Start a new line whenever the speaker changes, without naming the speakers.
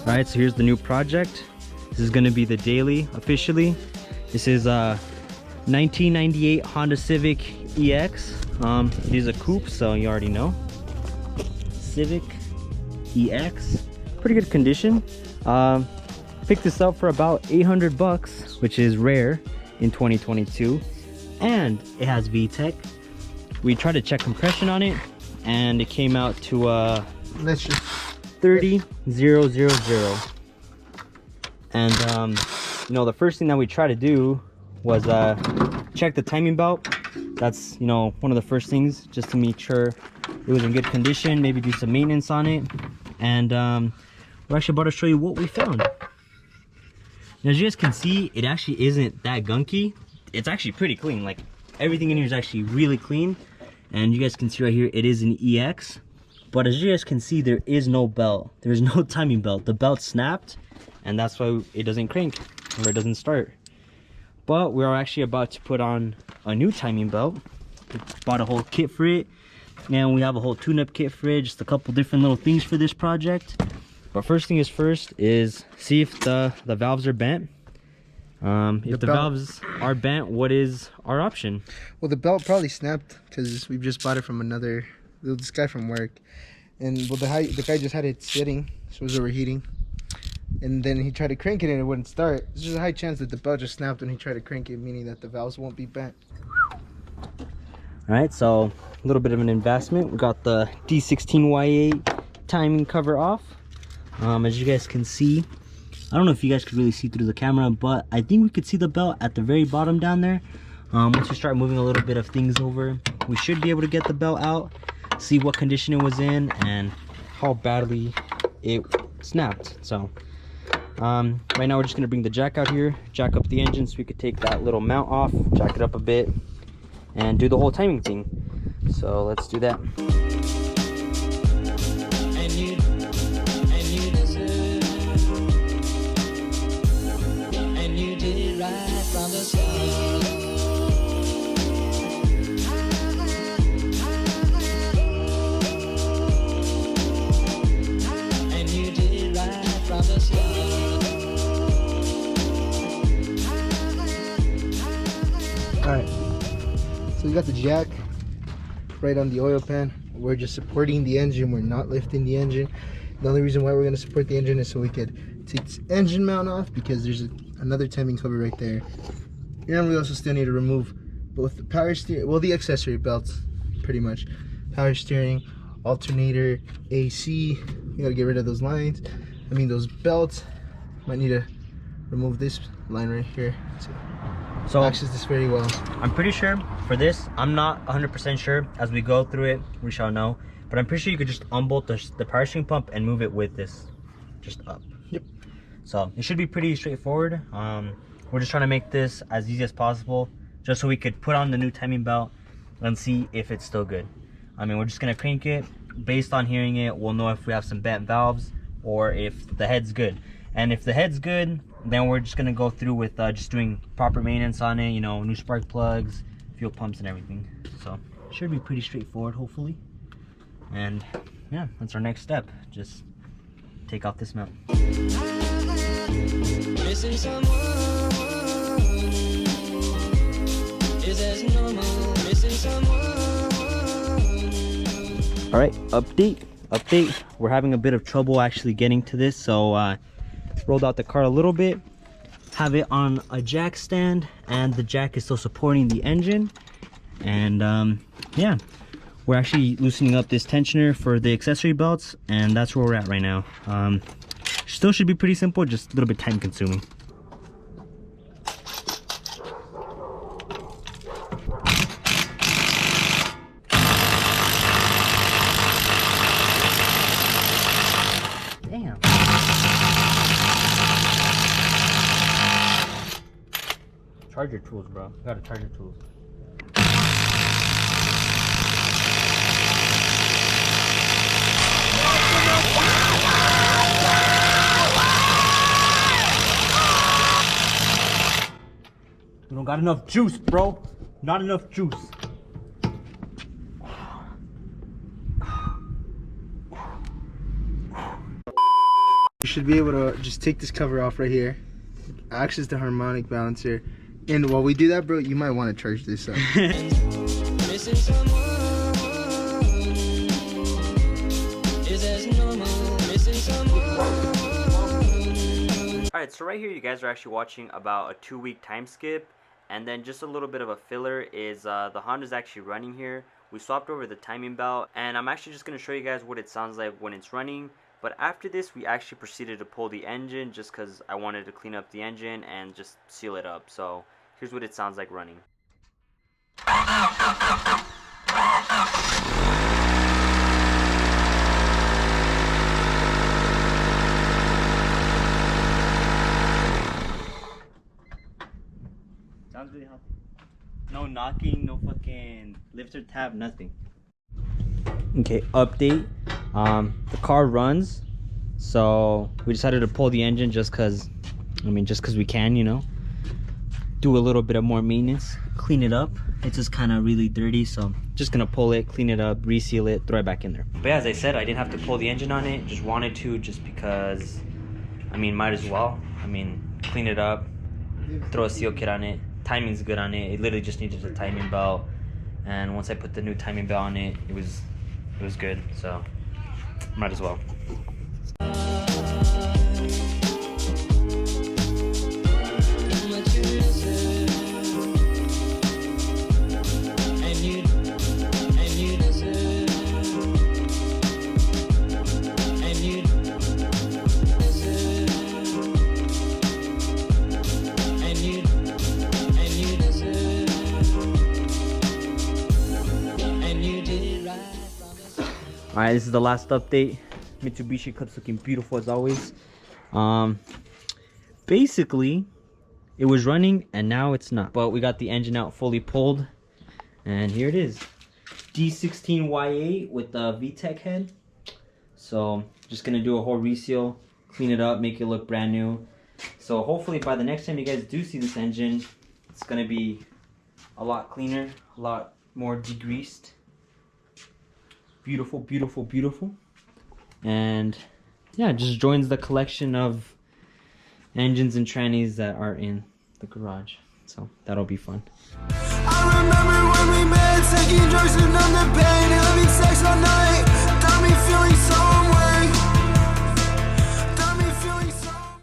Alright, so here's the new project. This is going to be the daily officially. This is a 1998 Honda Civic EX. It is a coupe, so you already know. Civic EX, pretty good condition. Picked this up for about 800 bucks, which is rare in 2022, and it has VTEC. We tried to check compression on it, and it came out to
let's just
30,000. And you know, the first thing that we tried to do was check the timing belt. That's, you know, one of the first things, just to make sure it was in good condition, maybe do some maintenance on it. And we're actually about to show you what we found. And as you guys can see, it actually isn't that gunky. It's actually pretty clean. Like, everything in here is actually really clean. And you guys can see right here, it is an EX. But as you guys can see, there is no belt. There's no timing belt. The belt snapped, and that's why it doesn't crank or it doesn't start. But we're actually about to put on a new timing belt. We bought a whole kit for it, and we have a whole tune-up kit for it, just a couple different little things for this project. But first thing is first is see if the valves are bent. If the valves are bent, what is our option?
Well, the belt probably snapped because we've just bought it from this guy from work. And well, the guy just had it sitting, so it was overheating. And then he tried to crank it and it wouldn't start. There's just a high chance that the belt just snapped when he tried to crank it, meaning that the valves won't be bent.
Alright, so a little bit of an investment. We got the D16Y8 timing cover off. As you guys can see, I don't know if you guys could really see through the camera, but I think we could see the belt at the very bottom down there. Once we start moving a little bit of things over, we should be able to get the belt out, see what condition it was in and how badly it snapped. So right now we're just going to bring the jack out here, jack up the engine so we could take that little mount off, jack it up a bit, and do the whole timing thing. So let's do that.
Alright, so we got the jack right on the oil pan. We're just supporting the engine, we're not lifting the engine. The only reason why we're going to support the engine is so we could take this engine mount off, because there's another timing cover right there. And we also still need to remove both the power steering, well, the accessory belts, pretty much. Power steering, alternator, AC. You gotta get rid of those lines. I mean, those belts. Might need to remove this line right here. So access this very well.
I'm pretty sure for this, I'm not 100% sure. As we go through it, we shall know. But I'm pretty sure you could just unbolt the power steering pump and move it with this just up.
Yep.
So it should be pretty straightforward. We're just trying to make this as easy as possible, just so we could put on the new timing belt and see if it's still good. I mean, we're just gonna crank it. Based on hearing it, we'll know if we have some bent valves or if the head's good. And if the head's good, then we're just gonna go through with just doing proper maintenance on it, you know, new spark plugs, fuel pumps and everything. So it should be pretty straightforward, hopefully. And yeah, that's our next step. Just take off this mount. Missing someone. Is as normal. Missing someone. All right, update. We're having a bit of trouble actually getting to this, so rolled out the car a little bit, have it on a jack stand, and the jack is still supporting the engine. And yeah, we're actually loosening up this tensioner for the accessory belts, and that's where we're at right now. Still should be pretty simple, just a little bit time consuming. Damn. Charge your tools, bro. You gotta charge your tools. don't got enough juice, bro. Not enough juice.
You should be able to just take this cover off right here. Access the harmonic balancer. And while we do that, bro, you might want to charge this up.
Missing someone. Is as normal. Missing someone.
Alright, so right here you guys are actually watching about a 2-week time skip. And then just a little bit of a filler is the Honda's actually running here. We swapped over the timing belt. And I'm actually just going to show you guys what it sounds like when it's running. But after this, we actually proceeded to pull the engine just because I wanted to clean up the engine and just seal it up. So here's what it sounds like running. Sounds really healthy. No knocking, no fucking lifter tab, nothing. Okay, update. The car runs, so we decided to pull the engine just because we can, you know. Do a little bit of more maintenance, clean it up. It's just kind of really dirty, so I'm just gonna pull it, clean it up, reseal it, throw it back in there. But yeah, as I said, I didn't have to pull the engine on it, just wanted to, just because, I mean, might as well. I mean, clean it up, throw a seal kit on it. Timing's good on it. It literally just needed a timing belt, and once I put the new timing belt on it, it was good, so might as well. Alright, this is the last update. Mitsubishi Cup's looking beautiful as always. Basically, it was running and now it's not. But we got the engine out fully pulled. And here it is. D16Y8 with the VTEC head. So, just going to do a whole reseal. Clean it up, make it look brand new. So, hopefully by the next time you guys do see this engine, it's going to be a lot cleaner, a lot more degreased. Beautiful, beautiful, beautiful. And yeah, it just joins the collection of engines and trannies that are in the garage. So that'll be fun.
I remember when we met, taking drugs to numb the pain, having sex all night, got me feeling